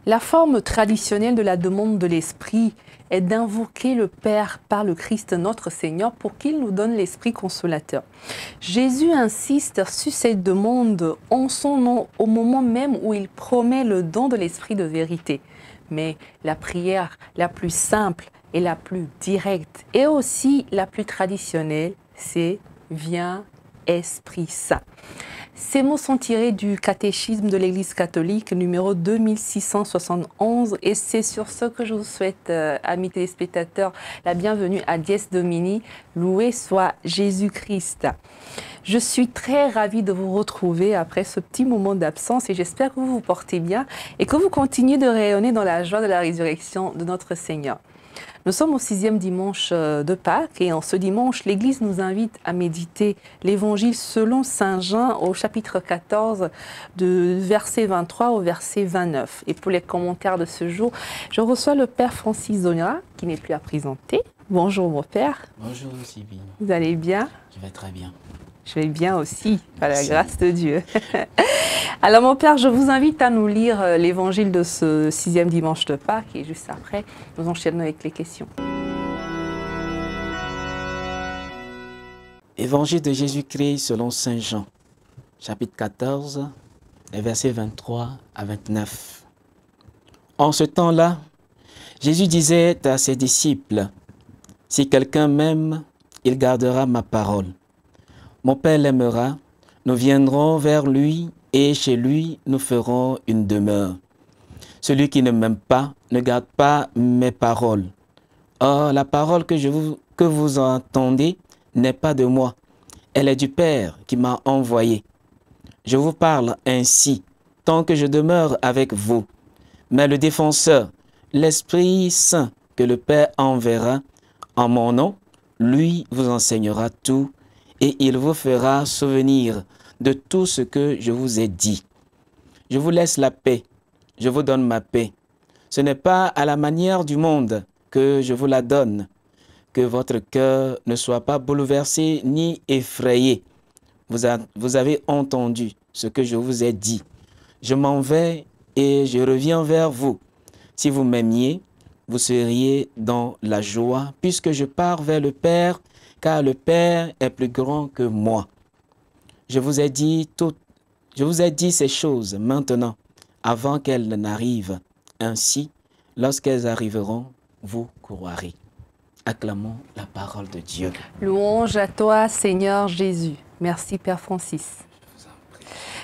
La forme traditionnelle de la demande de l'Esprit est d'invoquer le Père par le Christ notre Seigneur pour qu'il nous donne l'Esprit consolateur. Jésus insiste sur cette demande en son nom au moment même où il promet le don de l'Esprit de vérité. Mais la prière la plus simple et la plus directe et aussi la plus traditionnelle, c'est « Viens, Esprit Saint ». Ces mots sont tirés du catéchisme de l'Église catholique numéro 2671 et c'est sur ce que je vous souhaite, amis téléspectateurs, la bienvenue à Dies Domini, loué soit Jésus-Christ. Je suis très ravie de vous retrouver après ce petit moment d'absence et j'espère que vous vous portez bien et que vous continuez de rayonner dans la joie de la résurrection de notre Seigneur. Nous sommes au 6e dimanche de Pâques et en ce dimanche, l'Église nous invite à méditer l'Évangile selon Saint Jean au chapitre 14, de verset 23 au verset 29. Et pour les commentaires de ce jour, je reçois le Père Francis Zonera, qui n'est plus à présenter. Bonjour mon Père. Bonjour Sylvie. Vous allez bien? Je vais très bien. Je vais bien aussi, par la grâce de Dieu. Alors mon Père, je vous invite à nous lire l'évangile de ce 6e dimanche de Pâques et juste après, nous enchaînons avec les questions. Évangile de Jésus-Christ selon Saint Jean, chapitre 14, les versets 23 à 29. En ce temps-là, Jésus disait à ses disciples, « Si quelqu'un m'aime, il gardera ma parole. Mon Père l'aimera, nous viendrons vers lui et chez lui nous ferons une demeure. Celui qui ne m'aime pas ne garde pas mes paroles. Or, la parole que vous entendez n'est pas de moi, elle est du Père qui m'a envoyé. Je vous parle ainsi, tant que je demeure avec vous. Mais le défenseur, l'Esprit Saint que le Père enverra en mon nom, lui vous enseignera tout et il vous fera souvenir de tout ce que je vous ai dit. Je vous laisse la paix, je vous donne ma paix. Ce n'est pas à la manière du monde que je vous la donne, que votre cœur ne soit pas bouleversé ni effrayé. Vous avez entendu ce que je vous ai dit. Je m'en vais et je reviens vers vous. Si vous m'aimiez, vous seriez dans la joie, puisque je pars vers le Père, car le Père est plus grand que moi. Je vous ai dit ces choses maintenant, avant qu'elles n'arrivent. Ainsi, lorsqu'elles arriveront, vous croirez. » Acclamons la parole de Dieu. Louange à toi, Seigneur Jésus. Merci, Père Francis.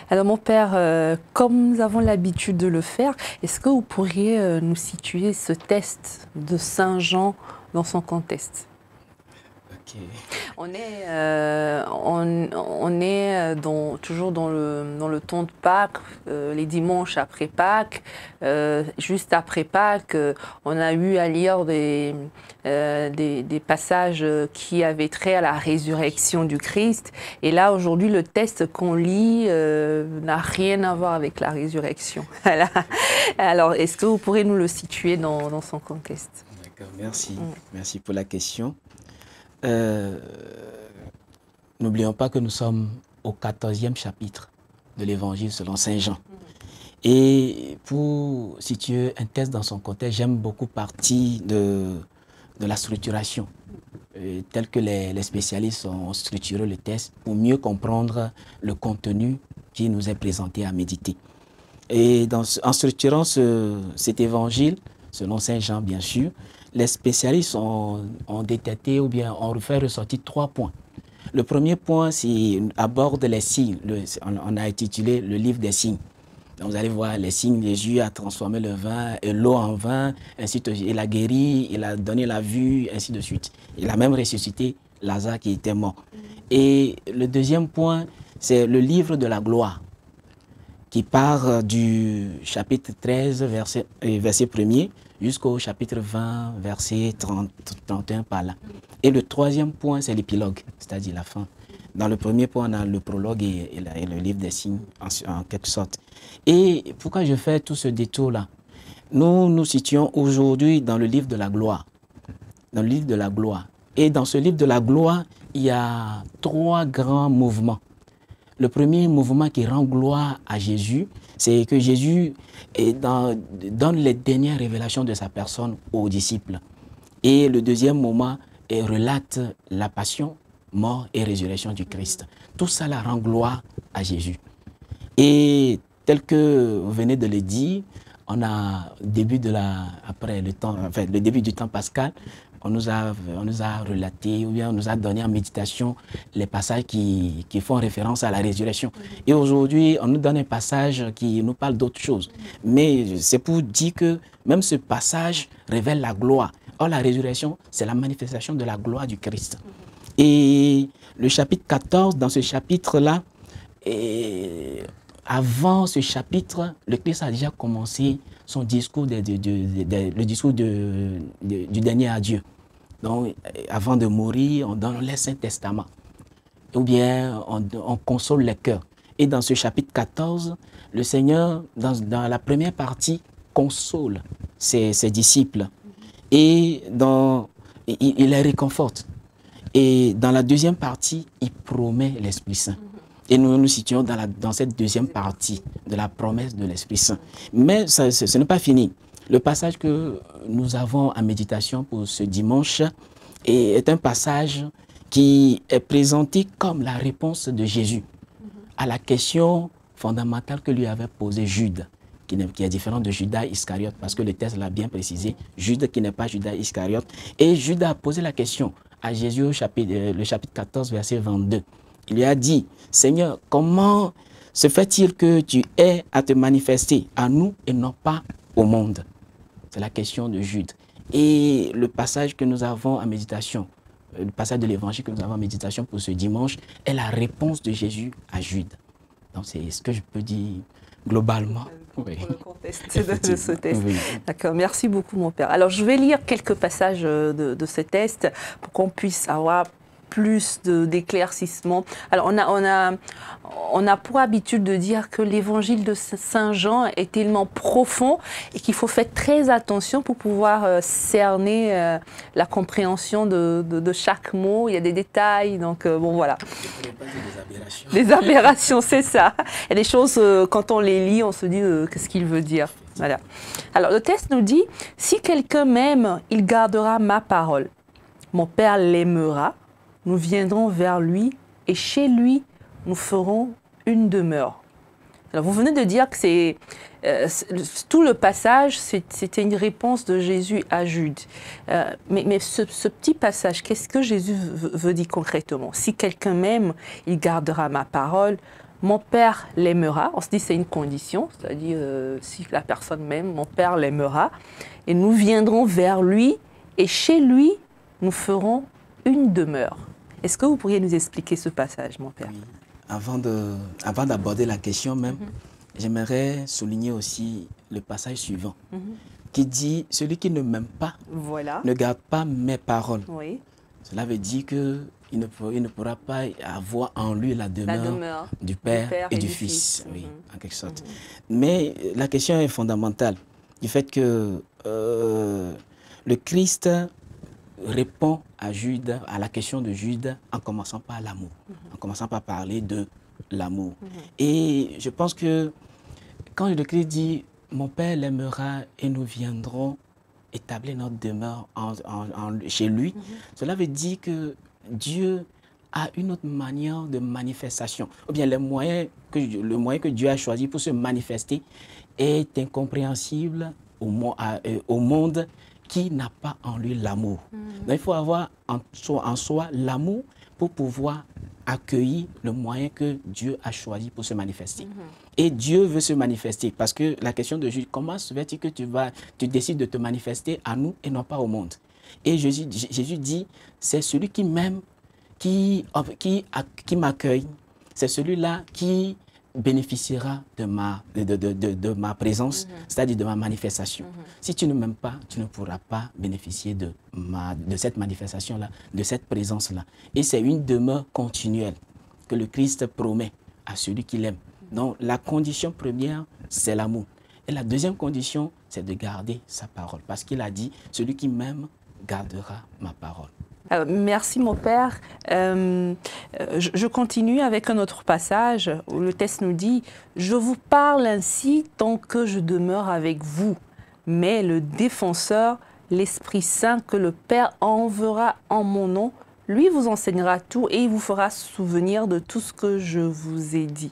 Alors, mon Père, comme nous avons l'habitude de le faire, est-ce que vous pourriez nous situer ce test de Saint Jean dans son contexte? Okay. On est toujours dans le temps de Pâques, les dimanches après Pâques. Juste après Pâques, on a eu à lire des passages qui avaient trait à la résurrection du Christ. Et là, aujourd'hui, le texte qu'on lit n'a rien à voir avec la résurrection. Alors, est-ce que vous pourrez nous le situer dans son contexte? D'accord, merci. Merci pour la question. N'oublions pas que nous sommes au 14e chapitre de l'Évangile selon Saint Jean. Et pour situer un texte dans son contexte, j'aime beaucoup partir de la structuration, tel que les spécialistes ont structuré le texte pour mieux comprendre le contenu qui nous est présenté à méditer. Et en structurant cet évangile, selon Saint Jean bien sûr, les spécialistes ont détecté ou bien ont fait ressortir 3 points. Le premier point, c'est aborde les signes. On a intitulé le livre des signes. Donc vous allez voir les signes. Jésus a transformé le vin et l'eau en vin, ainsi de suite. Il a guéri, il a donné la vue, ainsi de suite. Il a même ressuscité Lazare qui était mort. Et le deuxième point, c'est le livre de la gloire, qui part du chapitre 13, verset 1er, jusqu'au chapitre 20, verset 31 par là. Et le troisième point, c'est l'épilogue, c'est-à-dire la fin. Dans le premier point, on a le prologue et le livre des signes, en quelque sorte. Et pourquoi je fais tout ce détour-là? Nous nous situons aujourd'hui dans le livre de la gloire. Dans le livre de la gloire. Et dans ce livre de la gloire, il y a 3 grands mouvements. le premier mouvement qui rend gloire à Jésus, c'est que Jésus donne les dernières révélations de sa personne aux disciples. Et le deuxième moment relate la passion, mort et résurrection du Christ. Tout ça là rend gloire à Jésus. Et tel que vous venez de le dire, on a après le temps, enfin, le début du temps pascal, on nous a relaté ou bien on nous a donné en méditation les passages qui font référence à la résurrection. Et aujourd'hui, on nous donne un passage qui nous parle d'autre chose. Mais c'est pour dire que même ce passage révèle la gloire. Or, la résurrection, c'est la manifestation de la gloire du Christ. Et le chapitre 14, dans ce chapitre-là, avant ce chapitre, le Christ a déjà commencé son discours, le discours du dernier adieu. Donc, avant de mourir, on donne le Saint-Testament. Ou bien, on console les cœurs. Et dans ce chapitre 14, le Seigneur, dans la première partie, console ses disciples. Et il les réconforte. Et dans la deuxième partie, il promet l'Esprit Saint. Et nous nous situons dans cette deuxième partie de la promesse de l'Esprit Saint. Mais ce n'est pas fini. Le passage que nous avons en méditation pour ce dimanche est un passage qui est présenté comme la réponse de Jésus à la question fondamentale que lui avait posée Jude, qui est différent de Judas Iscariote, parce que le texte l'a bien précisé, Jude qui n'est pas Judas Iscariote. Et Judas a posé la question à Jésus le chapitre 14, verset 22. Il lui a dit, Seigneur, comment se fait-il que tu aies à te manifester à nous et non pas au monde? C'est la question de Jude. Et le passage que nous avons en méditation, le passage de l'évangile que nous avons en méditation pour ce dimanche, est la réponse de Jésus à Jude. Donc c'est ce que je peux dire globalement. Pour le contexte de ce test. Oui. D'accord, merci beaucoup mon père. Alors je vais lire quelques passages de ce test pour qu'on puisse avoir plus d'éclaircissement. Alors on a pour habitude de dire que l'évangile de Saint Jean est tellement profond et qu'il faut faire très attention pour pouvoir cerner la compréhension de chaque mot. Il y a des détails, donc bon voilà. Des aberrations, c'est ça. Il y a des choses, quand on les lit, on se dit qu'est-ce qu'il veut dire. Voilà. Alors le texte nous dit, si quelqu'un m'aime, il gardera ma parole. Mon Père l'aimera. Nous viendrons vers lui et chez lui, nous ferons une demeure. Alors, vous venez de dire que c'est tout le passage, c'était une réponse de Jésus à Jude. Mais ce petit passage, qu'est-ce que Jésus veut dire concrètement? Si quelqu'un m'aime, il gardera ma parole. Mon Père l'aimera. On se dit c'est une condition, c'est-à-dire si la personne m'aime, mon Père l'aimera. Et nous viendrons vers lui et chez lui, nous ferons une demeure. Est-ce que vous pourriez nous expliquer ce passage, mon père? Oui. Avant d'aborder la question même, j'aimerais souligner aussi le passage suivant, qui dit « Celui qui ne m'aime pas ne garde pas mes paroles ». Oui. Cela veut dire qu'il ne pourra pas avoir en lui la demeure du Père et du Fils, oui, en quelque sorte. Mais la question est fondamentale, du fait que le Christ répond à la question de Jude en commençant par l'amour, en commençant par parler de l'amour. Et je pense que quand le Christ dit « Mon Père l'aimera et nous viendrons établir notre demeure chez lui », cela veut dire que Dieu a une autre manière de manifestation. Ou bien le moyen que Dieu a choisi pour se manifester est incompréhensible au monde qui n'a pas en lui l'amour. Donc il faut avoir en soi l'amour pour pouvoir accueillir le moyen que Dieu a choisi pour se manifester. Et Dieu veut se manifester parce que la question de Jésus, comment se fait-il que tu décides de te manifester à nous et non pas au monde? Et Jésus dit, c'est celui qui m'aime, qui m'accueille, c'est celui-là qui bénéficiera de ma présence, c'est-à-dire de ma manifestation. Si tu ne m'aimes pas, tu ne pourras pas bénéficier de cette manifestation-là, de cette présence-là. Et c'est une demeure continuelle que le Christ promet à celui qui l'aime. Donc la condition première, c'est l'amour. Et la deuxième condition, c'est de garder sa parole. Parce qu'il a dit, celui qui m'aime gardera ma parole. Merci mon Père. Je continue avec un autre passage où le texte nous dit « Je vous parle ainsi tant que je demeure avec vous, mais le défenseur, l'Esprit Saint que le Père enverra en mon nom, lui vous enseignera tout et il vous fera souvenir de tout ce que je vous ai dit. »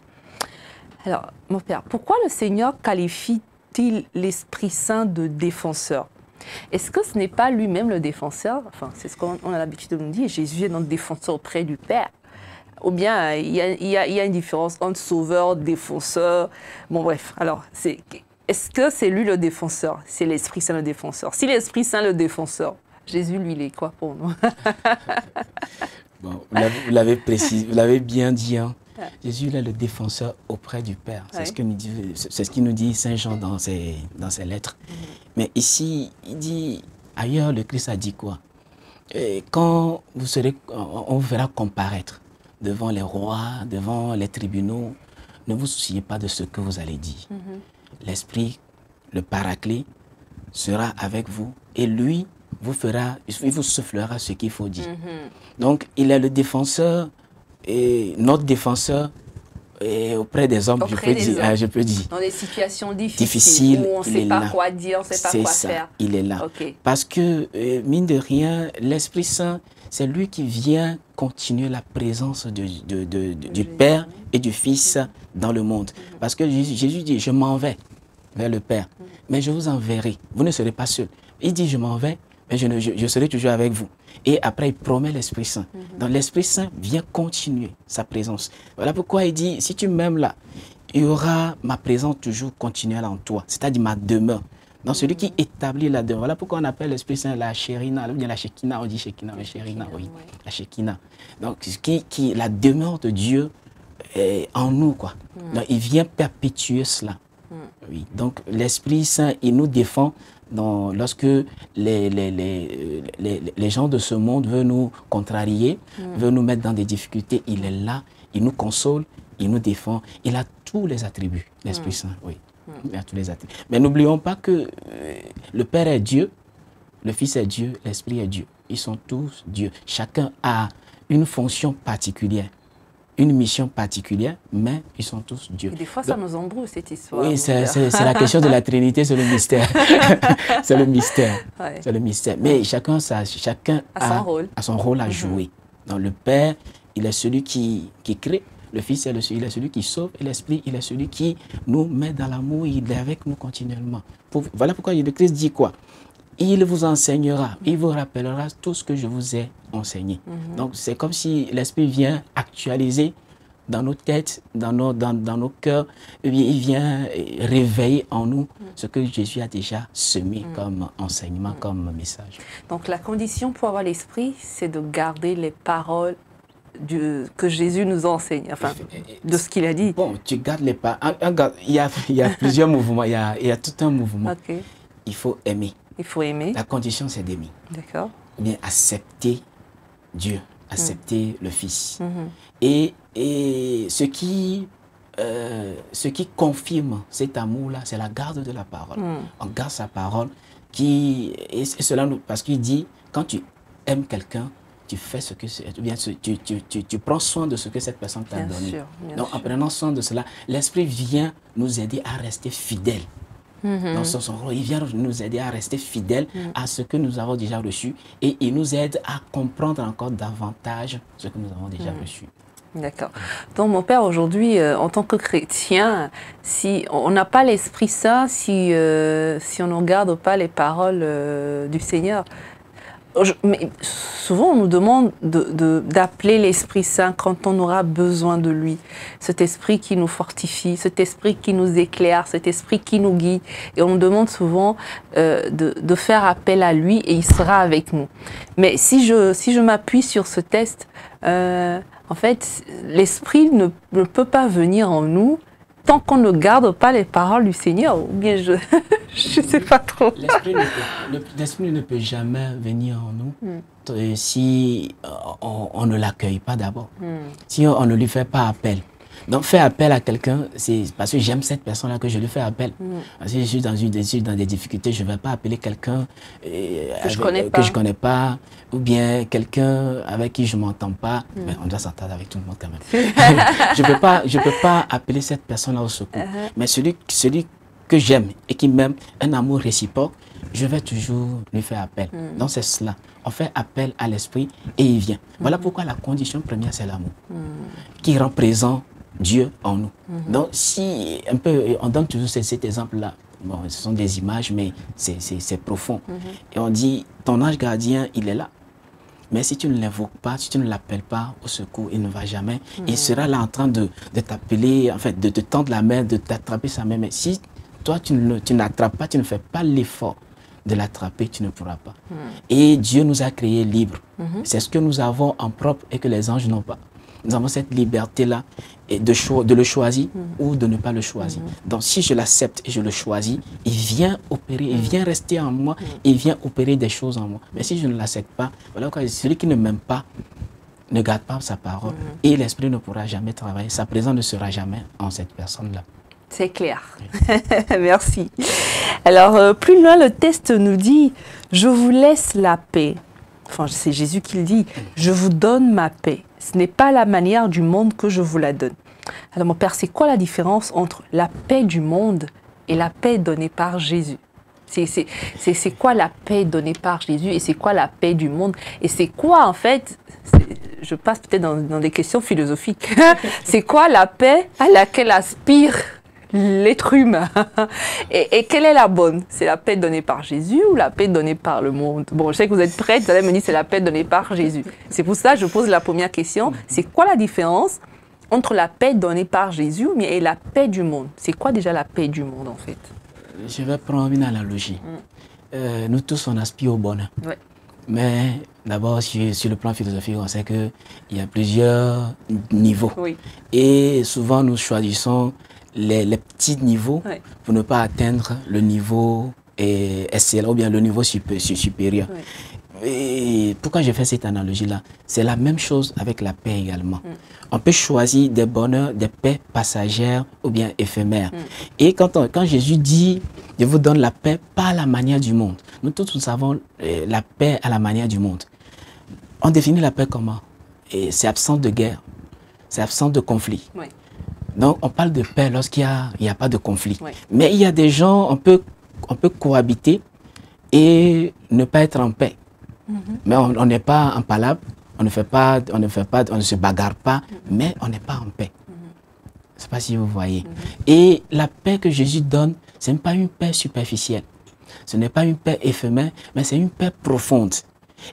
Alors, mon Père, pourquoi le Seigneur qualifie-t-il l'Esprit Saint de défenseur? Est-ce que ce n'est pas lui-même le défenseur? Enfin, c'est ce qu'on a l'habitude de nous dire. Jésus est notre défenseur auprès du Père. Ou bien, il y a une différence entre sauveur, défenseur. Bon, bref. Alors, est-ce que c'est lui le défenseur? C'est l'Esprit Saint le défenseur. Si l'Esprit Saint le défenseur, Jésus, lui, il est quoi pour nous? Bon, vous l'avez précisé, vous l'avez bien dit. Hein. Jésus il est le défenseur auprès du Père. C'est ce qu'il nous dit Saint Jean dans ses lettres. Mais ici, il dit, ailleurs, le Christ a dit quoi? Et quand on vous verra comparaître devant les rois, devant les tribunaux, ne vous souciez pas de ce que vous allez dire. L'Esprit, le Paraclet, sera avec vous et lui il vous soufflera ce qu'il faut dire. Donc, il est le défenseur et notre défenseur auprès des hommes, je peux dire. Dans des situations difficiles où on ne sait pas quoi dire, on ne sait pas quoi faire. Il est là. Parce que, mine de rien, l'Esprit Saint, c'est lui qui vient continuer la présence du Père et du Fils dans le monde. Parce que Jésus dit, je m'en vais vers le Père, mais je vous enverrai. Vous ne serez pas seul. Il dit, je m'en vais, mais je serai toujours avec vous. Et après, il promet l'Esprit Saint. Donc, l'Esprit Saint vient continuer sa présence. Voilà pourquoi il dit, si tu m'aimes là, il y aura ma présence toujours continuelle en toi, c'est-à-dire ma demeure. Donc, celui qui établit la demeure. Voilà pourquoi on appelle l'Esprit Saint la Shérina, ou bien la Shekinah, on dit Shekinah, mais Shérina, oui, la Shekinah. Donc, la demeure de Dieu est en nous, quoi. Donc, il vient perpétuer cela. Oui. Donc, l'Esprit Saint, il nous défend lorsque les gens de ce monde veulent nous contrarier, veulent nous mettre dans des difficultés. Il est là, il nous console, il nous défend. Il a tous les attributs, l'Esprit Saint, oui. Il a tous les attributs. Mais n'oublions pas que le Père est Dieu, le Fils est Dieu, l'Esprit est Dieu. Ils sont tous Dieu. Chacun a une fonction particulière, une mission particulière, mais ils sont tous Dieu. Et des fois, ça nous embrouille, cette histoire. Oui, c'est la question de la Trinité, c'est le mystère. C'est le mystère. Ouais. C'est le mystère. Mais chacun a son rôle à jouer. Donc, le Père, il est celui qui crée. Le Fils, il est celui qui sauve. Et l'Esprit, il est celui qui nous met dans l'amour. Il est avec nous continuellement. Voilà pourquoi le Christ dit quoi? Il vous enseignera, il vous rappellera tout ce que je vous ai enseigné. Donc, c'est comme si l'Esprit vient actualiser dans nos têtes, dans nos cœurs, et bien, il vient réveiller en nous ce que Jésus a déjà semé comme enseignement, comme message. Donc, la condition pour avoir l'Esprit, c'est de garder les paroles que Jésus nous enseigne, enfin, de ce qu'il a dit. Bon, tu gardes les paroles. Il y a plusieurs mouvements, il y a tout un mouvement. Il faut aimer. Il faut aimer. La condition, c'est d'aimer. D'accord. Bien, accepter Dieu, accepter le Fils. Et ce qui confirme cet amour-là, c'est la garde de la parole. On garde sa parole, et cela parce qu'il dit, quand tu aimes quelqu'un, tu fais ce que tu prends soin de ce que cette personne t'a donné. Donc, en prenant soin de cela, l'Esprit vient nous aider à rester fidèles. Dans son rôle, il vient nous aider à rester fidèles à ce que nous avons déjà reçu et il nous aide à comprendre encore davantage ce que nous avons déjà reçu. D'accord. Donc, mon Père, aujourd'hui, en tant que chrétien, si on n'a pas l'Esprit Saint, si on ne garde pas les paroles du Seigneur, mais souvent, on nous demande d'appeler l'Esprit Saint quand on aura besoin de lui. Cet esprit qui nous fortifie, cet esprit qui nous éclaire, cet esprit qui nous guide. Et on nous demande souvent de faire appel à lui et il sera avec nous. Mais si je m'appuie sur ce texte, en fait, l'esprit ne peut pas venir en nous tant qu'on ne garde pas les paroles du Seigneur, ou bien je ne sais pas trop. L'esprit ne peut jamais venir en nous si on ne l'accueille pas d'abord, si on ne lui fait pas appel. Donc, faire appel à quelqu'un, c'est parce que j'aime cette personne-là que je lui fais appel. Parce que je suis dans des difficultés, je ne vais pas appeler quelqu'un que je ne connais pas, ou bien quelqu'un avec qui je ne m'entends pas. Mais on doit s'entendre avec tout le monde quand même. Je ne peux pas appeler cette personne-là au secours. Mais celui que j'aime et qui m'aime, un amour réciproque, je vais toujours lui faire appel. Donc c'est cela. On fait appel à l'esprit et il vient. Voilà pourquoi la condition première, c'est l'amour. Qui rend présent Dieu en nous. Donc si un peu, on donne toujours cet exemple-là. Bon, ce sont des images, mais c'est profond. Et on dit, ton ange gardien, il est là. Mais si tu ne l'invoques pas, si tu ne l'appelles pas au secours, il ne va jamais. Il sera là en train de t'appeler, en fait, de te tendre la main, de t'attraper sa main. Mais si toi, tu n'attrapes pas, tu ne fais pas l'effort de l'attraper, tu ne pourras pas. Et Dieu nous a créés libres. C'est ce que nous avons en propre et que les anges n'ont pas. Nous avons cette liberté-là de le choisir ou de ne pas le choisir. Donc si je l'accepte et je le choisis, il vient opérer, il vient rester en moi, il vient opérer des choses en moi. Mais si je ne l'accepte pas, voilà pourquoi celui qui ne m'aime pas ne garde pas sa parole. Et l'esprit ne pourra jamais travailler. Sa présence ne sera jamais en cette personne-là. C'est clair. Merci. Alors, plus loin, le texte nous dit, je vous laisse la paix. Enfin, c'est Jésus qui le dit, je vous donne ma paix. Ce n'est pas la manière du monde que je vous la donne. Alors, mon Père, c'est quoi la différence entre la paix du monde et la paix donnée par Jésus? C'est quoi la paix donnée par Jésus et c'est quoi la paix du monde? Et c'est quoi, en fait, je passe peut-être dans des questions philosophiques, c'est quoi la paix à laquelle aspire l'être humain? Et quelle est la bonne? C'est la paix donnée par Jésus ou la paix donnée par le monde? Bon, je sais que vous êtes prêts, vous allez me dire c'est la paix donnée par Jésus. C'est pour ça que je pose la première question. C'est quoi la différence entre la paix donnée par Jésus et la paix du monde? C'est quoi déjà la paix du monde en fait? Je vais prendre une analogie. Nous tous, on aspire au bonheur. Ouais. Mais d'abord, sur le plan philosophique, on sait qu'il y a plusieurs niveaux. Oui. Et souvent, nous choisissons les petits niveaux pour ne pas atteindre le niveau excellent ou bien le niveau supérieur. Oui. Et pourquoi je fais cette analogie-là? C'est la même chose avec la paix également. On peut choisir des bonheurs, des paix passagères ou bien éphémères. Et quand Jésus dit « Je vous donne la paix, pas à la manière du monde », nous tous nous savons la paix à la manière du monde. On définit la paix comment? C'est absence de guerre, c'est absence de conflit. Oui. Donc on parle de paix lorsqu'il n'y a pas de conflit. Oui. Mais il y a des gens, on peut cohabiter et ne pas être en paix. Mais on n'est pas en palabre, on ne se bagarre pas, mais on n'est pas en paix. Je ne sais pas si vous voyez. Et la paix que Jésus donne, ce n'est pas une paix superficielle. Ce n'est pas une paix éphémère, mais c'est une paix profonde.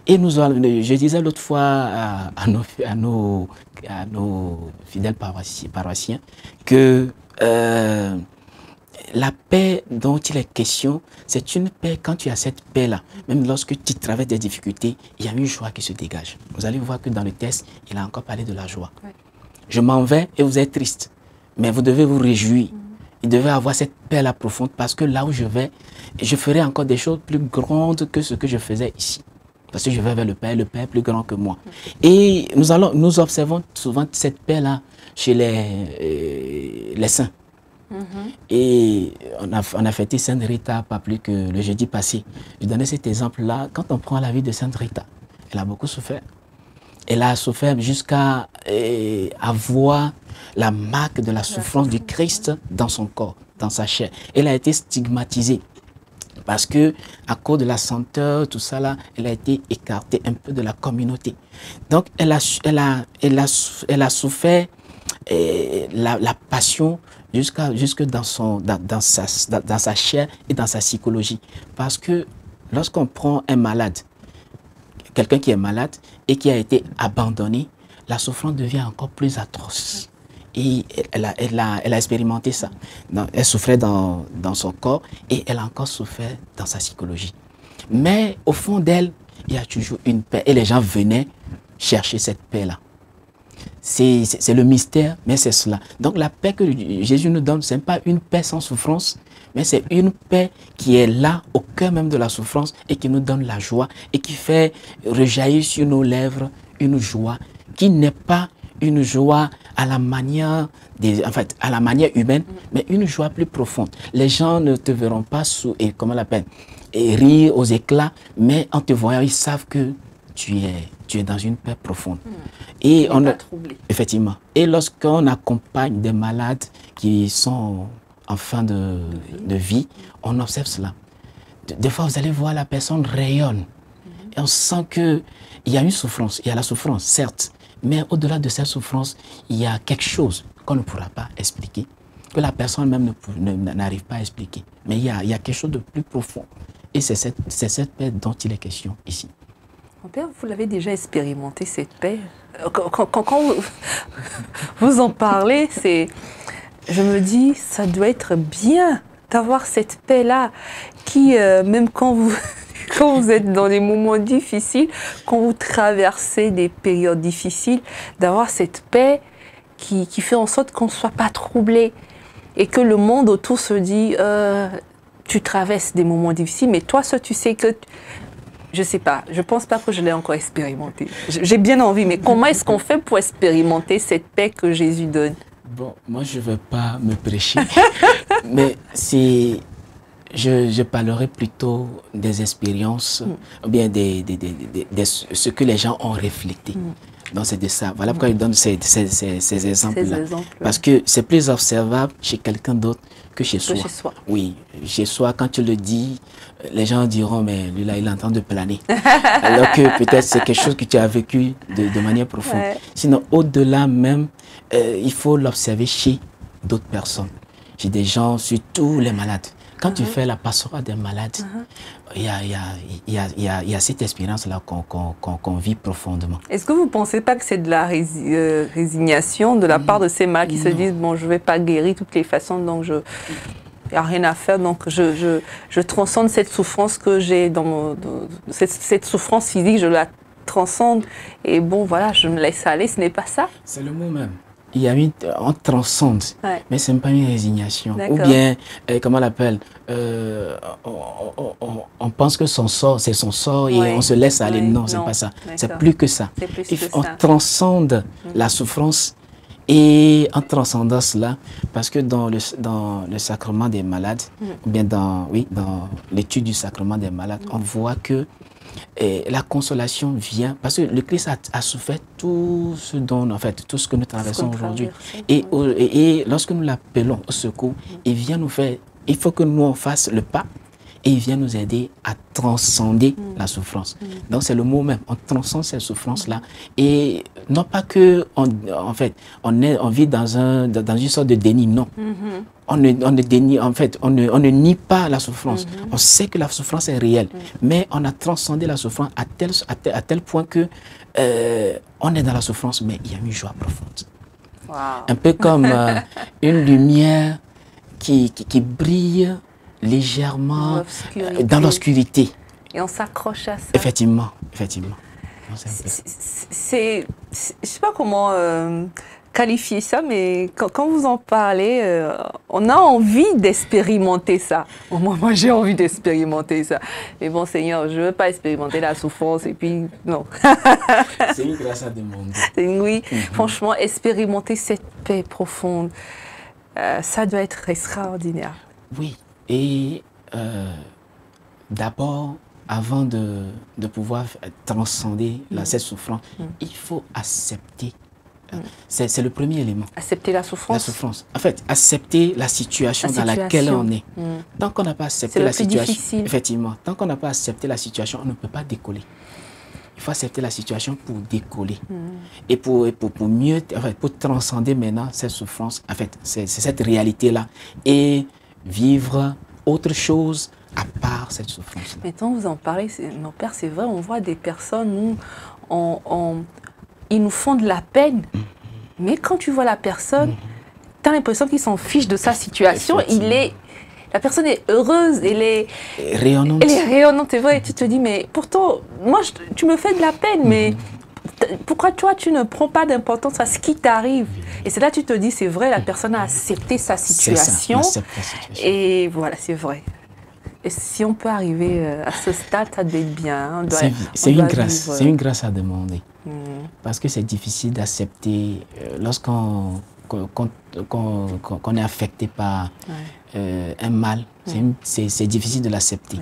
Et je disais l'autre fois à nos fidèles paroissiens que la paix dont il est question, c'est une paix, quand tu as cette paix-là, même lorsque tu traverses des difficultés, il y a une joie qui se dégage. Vous allez voir que dans le texte, il a encore parlé de la joie. Oui. Je m'en vais et vous êtes triste, mais vous devez vous réjouir. Il devait avoir cette paix-là profonde parce que là où je vais, je ferai encore des choses plus grandes que ce que je faisais ici. Parce que je vais vers le Père est plus grand que moi. Et nous observons souvent cette paix-là chez les saints. Et on a fêté Sainte Rita pas plus que le jeudi passé. Je donnais cet exemple-là. Quand on prend la vie de Sainte Rita, elle a beaucoup souffert. Elle a souffert jusqu'à avoir la marque de la souffrance du Christ dans son corps, dans sa chair. Elle a été stigmatisée parce que à cause de la senteur, tout ça là, elle a été écartée un peu de la communauté. Donc elle a souffert la passion jusque dans sa chair et dans sa psychologie. Parce que lorsqu'on prend un malade, quelqu'un qui est malade et qui a été abandonné, la souffrance devient encore plus atroce. Et elle a expérimenté ça. Donc, elle souffrait dans son corps et elle a encore souffert dans sa psychologie. Mais au fond d'elle, il y a toujours une paix. Et les gens venaient chercher cette paix-là. C'est le mystère, mais c'est cela. Donc la paix que Jésus nous donne, ce n'est pas une paix sans souffrance, mais c'est une paix qui est là, au cœur même de la souffrance, et qui nous donne la joie, et qui fait rejaillir sur nos lèvres une joie qui n'est pas une joie à la manière, en fait, à la manière humaine, mais une joie plus profonde. Les gens ne te verront pas et comment on l'appelle, et rire aux éclats, mais en te voyant, ils savent que tu es dans une paix profonde. Et on n'est pas troublé. Effectivement. Et lorsqu'on accompagne des malades qui sont en fin de vie, on observe cela. Des fois, vous allez voir la personne rayonne. Et on sent qu'il y a une souffrance. Il y a la souffrance, certes. Mais au-delà de cette souffrance, il y a quelque chose qu'on ne pourra pas expliquer, que la personne même n'arrive pas à expliquer. Mais il y a quelque chose de plus profond. Et c'est cette paix dont il est question ici. Mon père, vous l'avez déjà expérimenté, cette paix. Quand vous en parlez, je me dis, ça doit être bien d'avoir cette paix-là qui, même quand vous êtes dans des moments difficiles, quand vous traversez des périodes difficiles, d'avoir cette paix qui fait en sorte qu'on ne soit pas troublé et que le monde autour se dit, tu traverses des moments difficiles, mais toi, tu sais que... Je ne sais pas, je ne pense pas que je l'ai encore expérimenté. J'ai bien envie, mais comment est-ce qu'on fait pour expérimenter cette paix que Jésus donne? Bon, moi je ne veux pas me prêcher, mais je parlerai plutôt des expériences, ou bien ce que les gens ont reflété. Donc c'est de ça. Voilà pourquoi il donne ces exemples-là. Parce que c'est plus observable chez quelqu'un d'autre que chez soi. Oui, chez soi, quand tu le dis, les gens diront, mais lui là, il est en train de planer. Alors que peut-être c'est quelque chose que tu as vécu de manière profonde. Ouais. Sinon, au-delà même, il faut l'observer chez d'autres personnes. Chez des gens, surtout les malades. Quand tu fais la pastorale des malades, il y a cette expérience-là qu'on vit profondément. Est-ce que vous ne pensez pas que c'est de la résignation de la part de ces malades qui se disent, bon, je ne vais pas guérir de toutes les façons, donc il n'y a rien à faire, donc je transcende cette souffrance que j'ai, cette souffrance physique, je la transcende, et bon, voilà, je me laisse aller, ce n'est pas ça? C'est le mot même. Il y a on transcende, mais ce n'est pas une résignation. Ou bien, comment on l'appelle, on pense que son sort, c'est son sort et on se laisse aller. Non, ce n'est pas ça. C'est plus que ça. On transcende la souffrance et en transcendant cela, parce que dans le sacrement des malades, ou bien dans l'étude du sacrement des malades, on voit que la consolation vient parce que le Christ a souffert tout ce que nous traversons aujourd'hui. Et lorsque nous l'appelons au secours, il vient nous faire, il faut que nous on fasse le pas et il vient nous aider à transcender la souffrance. Donc c'est le mot même, on transcende cette souffrance-là. Et non pas que, on vit dans une sorte de déni, non. On ne dénie, en fait, on ne nie pas la souffrance. On sait que la souffrance est réelle, mais on a transcendé la souffrance à tel point que on est dans la souffrance, mais il y a une joie profonde. Wow. Un peu comme une lumière qui brille légèrement dans l'obscurité. Et on s'accroche à ça. Effectivement. Je ne sais pas comment qualifier ça, mais quand vous en parlez, on a envie d'expérimenter ça. Moi, j'ai envie d'expérimenter ça. Mais bon, Seigneur, je ne veux pas expérimenter la souffrance et puis, non. C'est une grâce à demander. Oui, franchement, expérimenter cette paix profonde, ça doit être extraordinaire. Oui, et d'abord, avant de pouvoir transcender cette souffrance, il faut accepter. C'est le premier élément. Accepter la souffrance. La souffrance. En fait, accepter la situation dans laquelle on est. Tant qu'on n'a pas accepté la situation, difficile. Effectivement, tant qu'on n'a pas accepté la situation, on ne peut pas décoller. Il faut accepter la situation pour décoller. Et pour mieux, pour transcender maintenant cette souffrance, en fait, c'est cette réalité-là. Et vivre autre chose à part cette souffrance. Mais quand vous en parlez, mon père, c'est vrai, on voit des personnes où ils nous font de la peine. Mais quand tu vois la personne, tu as l'impression qu'il s'en fiche de sa situation. La personne est heureuse, elle est rayonnante. Elle est rayonnante, c'est vrai. Et tu te dis, mais pourtant, moi, tu me fais de la peine, mais pourquoi toi, tu ne prends pas d'importance à ce qui t'arrive? Et c'est là que tu te dis, c'est vrai, la personne a accepté sa situation. Ça, on accepte la situation. Et voilà, c'est vrai. Et si on peut arriver à ce stade, ça doit être bien. Hein. C'est une grâce. C'est une grâce à demander. Parce que c'est difficile d'accepter lorsqu'on qu'on est affecté par un mal. C'est difficile de l'accepter.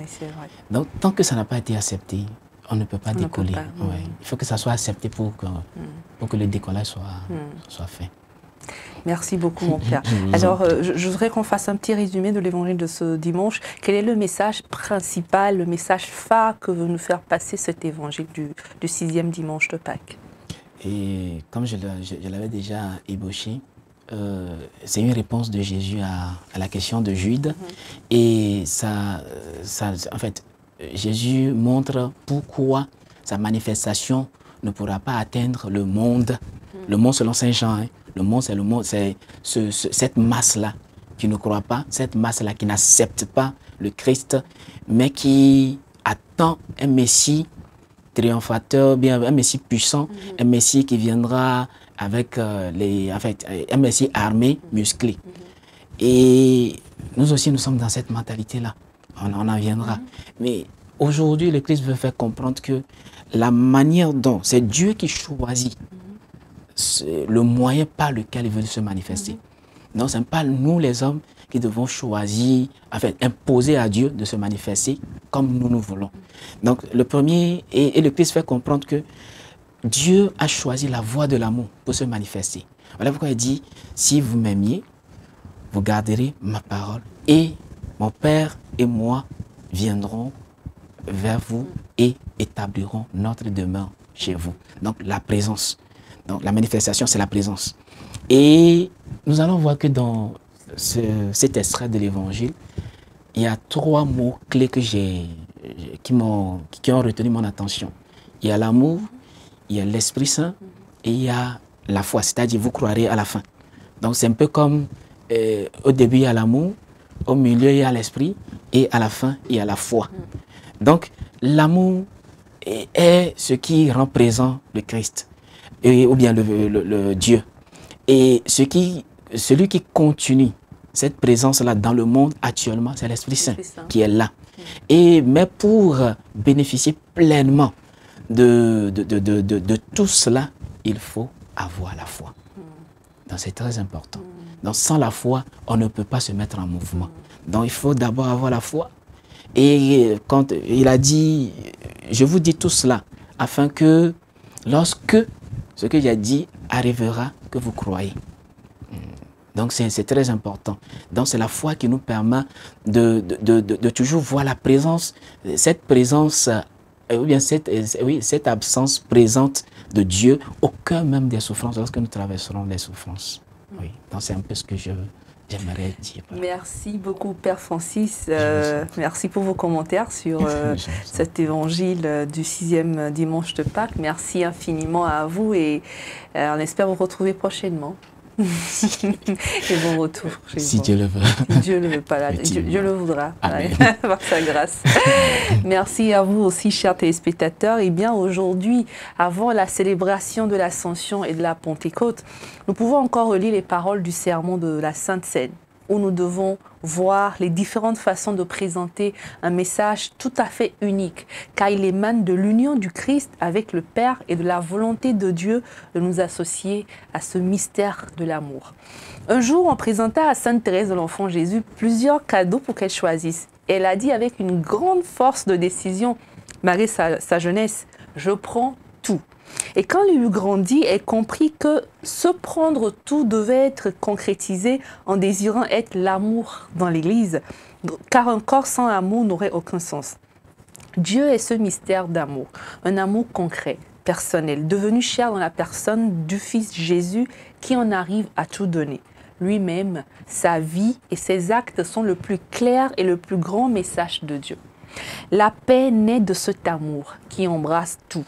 Donc, tant que ça n'a pas été accepté, on ne peut pas décoller. Il faut que ça soit accepté pour que le décollage soit fait. Merci beaucoup, mon père. Alors, je voudrais qu'on fasse un petit résumé de l'évangile de ce dimanche. Quel est le message principal, le message phare que veut nous faire passer cet évangile du 6e dimanche de Pâques? Et comme je l'avais déjà ébauché, c'est une réponse de Jésus à la question de Jude. Et en fait, Jésus montre pourquoi sa manifestation ne pourra pas atteindre le monde. Le monde selon Saint Jean, hein. Le monde, c'est cette masse-là qui ne croit pas, cette masse-là qui n'accepte pas le Christ, mais qui attend un Messie triomphateur, bien un Messie puissant, un Messie qui viendra avec un Messie armé, musclé. Et nous aussi, nous sommes dans cette mentalité-là. On en viendra. Mais aujourd'hui, le Christ veut faire comprendre que la manière dont c'est Dieu qui choisit le moyen par lequel il veut se manifester. Non, ce n'est pas nous les hommes qui devons choisir, imposer à Dieu de se manifester comme nous voulons. Donc le premier, et le Christ fait comprendre que Dieu a choisi la voie de l'amour pour se manifester. Voilà pourquoi il dit, si vous m'aimiez, vous garderez ma parole et mon Père et moi viendrons vers vous et établirons notre demeure chez vous. Donc la présence. Donc la manifestation, c'est la présence. Et nous allons voir que dans cet extrait de l'Évangile, il y a 3 mots clés qui ont retenu mon attention. Il y a l'amour, il y a l'Esprit Saint et il y a la foi, c'est-à-dire vous croirez à la fin. Donc c'est un peu comme au début il y a l'amour, au milieu il y a l'Esprit et à la fin il y a la foi. Donc l'amour est ce qui rend présent le Christ. Ou bien le Dieu. Et celui qui continue cette présence-là dans le monde actuellement, c'est l'Esprit Saint qui est là. Mais pour bénéficier pleinement de tout cela, il faut avoir la foi. Donc c'est très important. Donc sans la foi, on ne peut pas se mettre en mouvement. Donc il faut d'abord avoir la foi. Et quand il a dit, je vous dis tout cela, afin que lorsque ce que j'ai dit arrivera, que vous croyez. Donc c'est très important. Donc c'est la foi qui nous permet de toujours voir la présence, cette présence, ou bien cette absence présente de Dieu au cœur même des souffrances, lorsque nous traverserons les souffrances. Oui. Donc c'est un peu ce que j'aimerais dire. Merci beaucoup, Père Francis. Merci pour vos commentaires sur cet évangile du 6e dimanche de Pâques. Merci infiniment à vous et on espère vous retrouver prochainement. Et bon retour. Si Dieu le veut. Si Dieu le veut pas là. Dieu le voudra. Par sa grâce. Merci à vous aussi, chers téléspectateurs. Et bien aujourd'hui, avant la célébration de l'Ascension et de la Pentecôte, nous pouvons encore relire les paroles du sermon de la Sainte Seine, où nous devons voir les différentes façons de présenter un message tout à fait unique, car il émane de l'union du Christ avec le Père et de la volonté de Dieu de nous associer à ce mystère de l'amour. Un jour, on présenta à Sainte Thérèse de l'Enfant Jésus plusieurs cadeaux pour qu'elle choisisse. Elle a dit avec une grande force de décision, malgré sa jeunesse, « Je prends tout ». Et quand elle eut grandi, elle comprit que se prendre tout devait être concrétisé en désirant être l'amour dans l'Église, car un corps sans amour n'aurait aucun sens. Dieu est ce mystère d'amour, un amour concret, personnel, devenu cher dans la personne du Fils Jésus qui en arrive à tout donner. Lui-même, sa vie et ses actes sont le plus clair et le plus grand message de Dieu. La paix naît de cet amour qui embrasse tout.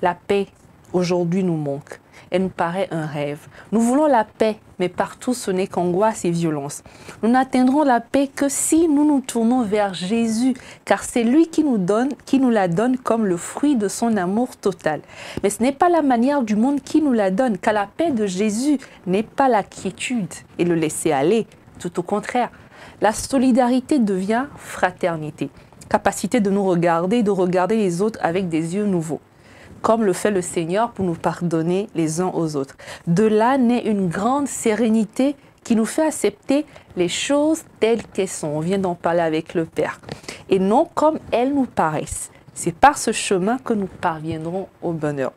La paix aujourd'hui nous manque. Elle nous paraît un rêve. Nous voulons la paix, mais partout ce n'est qu'angoisse et violence. Nous n'atteindrons la paix que si nous nous tournons vers Jésus, car c'est lui qui nous la donne comme le fruit de son amour total. Mais ce n'est pas la manière du monde qui nous la donne, car la paix de Jésus n'est pas la quiétude et le laisser aller, tout au contraire. La solidarité devient fraternité. Capacité de nous regarder et de regarder les autres avec des yeux nouveaux, comme le fait le Seigneur pour nous pardonner les uns aux autres. De là naît une grande sérénité qui nous fait accepter les choses telles qu'elles sont. On vient d'en parler avec le Père. Et non comme elles nous paraissent. C'est par ce chemin que nous parviendrons au bonheur.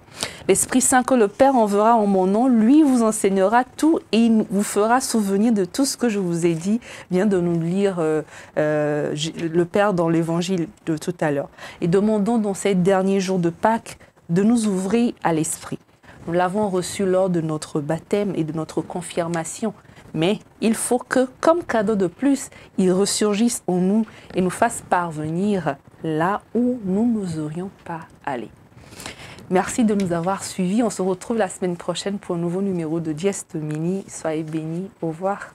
L'Esprit Saint que le Père enverra en mon nom, lui vous enseignera tout et il vous fera souvenir de tout ce que je vous ai dit. Vient de nous lire le Père dans l'Évangile de tout à l'heure. Et demandons dans ces derniers jours de Pâques de nous ouvrir à l'Esprit. Nous l'avons reçu lors de notre baptême et de notre confirmation. Mais il faut que, comme cadeau de plus, il ressurgisse en nous et nous fasse parvenir là où nous n'oserions pas aller. Merci de nous avoir suivis. On se retrouve la semaine prochaine pour un nouveau numéro de Dies Domini. Soyez bénis. Au revoir.